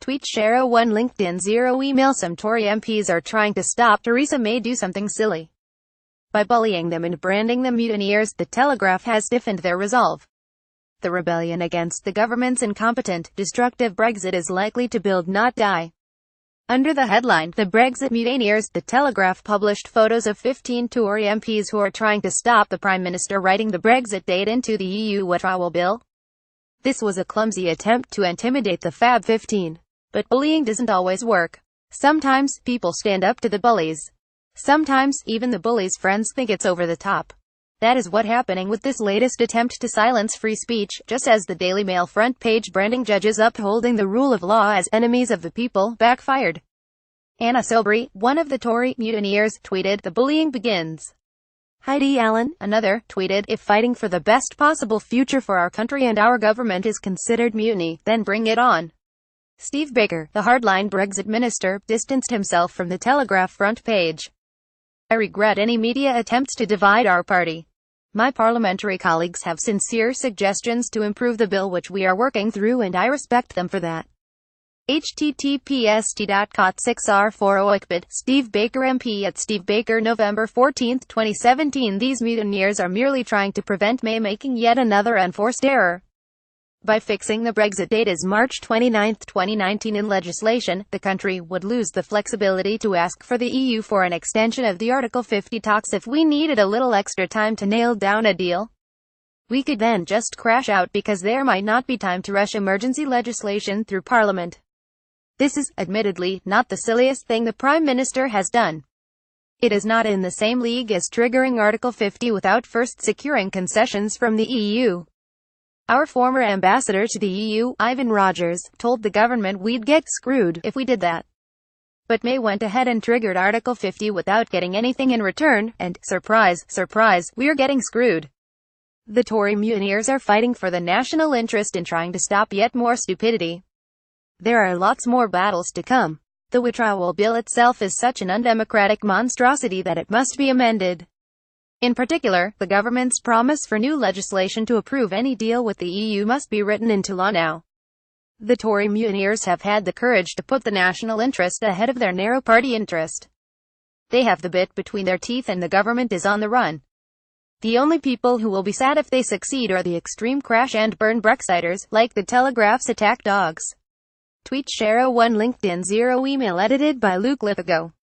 Tweet share 01 LinkedIn 0 email. Some Tory MPs are trying to stop Theresa May do something silly by bullying them and branding them mutineers. The Telegraph has stiffened their resolve. The rebellion against the government's incompetent, destructive Brexit is likely to build, not die. Under the headline, The Brexit Mutineers, the Telegraph published photos of 15 Tory MPs who are trying to stop the Prime Minister writing the Brexit date into the EU withdrawal bill. This was a clumsy attempt to intimidate the Fab 15. But bullying doesn't always work. Sometimes, people stand up to the bullies. Sometimes, even the bullies' friends think it's over the top. That is what's happening with this latest attempt to silence free speech, just as the Daily Mail front page branding judges upholding the rule of law as enemies of the people backfired. Anna Soubry, one of the Tory mutineers, tweeted, "The bullying begins." Heidi Allen, another, tweeted, "If fighting for the best possible future for our country and our government is considered mutiny, then bring it on." Steve Baker, the hardline Brexit minister, distanced himself from the Telegraph front page. "I regret any media attempts to divide our party. My parliamentary colleagues have sincere suggestions to improve the bill which we are working through, and I respect them for that." https://cot6r40icbit, Steve Baker MP at Steve Baker, November 14, 2017. These mutineers are merely trying to prevent May making yet another unforced error. By fixing the Brexit date as March 29, 2019 in legislation, the country would lose the flexibility to ask for the EU for an extension of the Article 50 talks if we needed a little extra time to nail down a deal. We could then just crash out because there might not be time to rush emergency legislation through Parliament. This is, admittedly, not the silliest thing the Prime Minister has done. It is not in the same league as triggering Article 50 without first securing concessions from the EU. Our former ambassador to the EU, Ivan Rogers, told the government we'd get screwed if we did that. But May went ahead and triggered Article 50 without getting anything in return, and, surprise, surprise, we're getting screwed. The Tory mutineers are fighting for the national interest in trying to stop yet more stupidity. There are lots more battles to come. The withdrawal bill itself is such an undemocratic monstrosity that it must be amended. In particular, the government's promise for new legislation to approve any deal with the EU must be written into law now. The Tory mutineers have had the courage to put the national interest ahead of their narrow party interest. They have the bit between their teeth and the government is on the run. The only people who will be sad if they succeed are the extreme crash and burn Brexiters, like the Telegraph's attack dogs. Tweet share 01 LinkedIn 0 email edited by Luke Lithigo.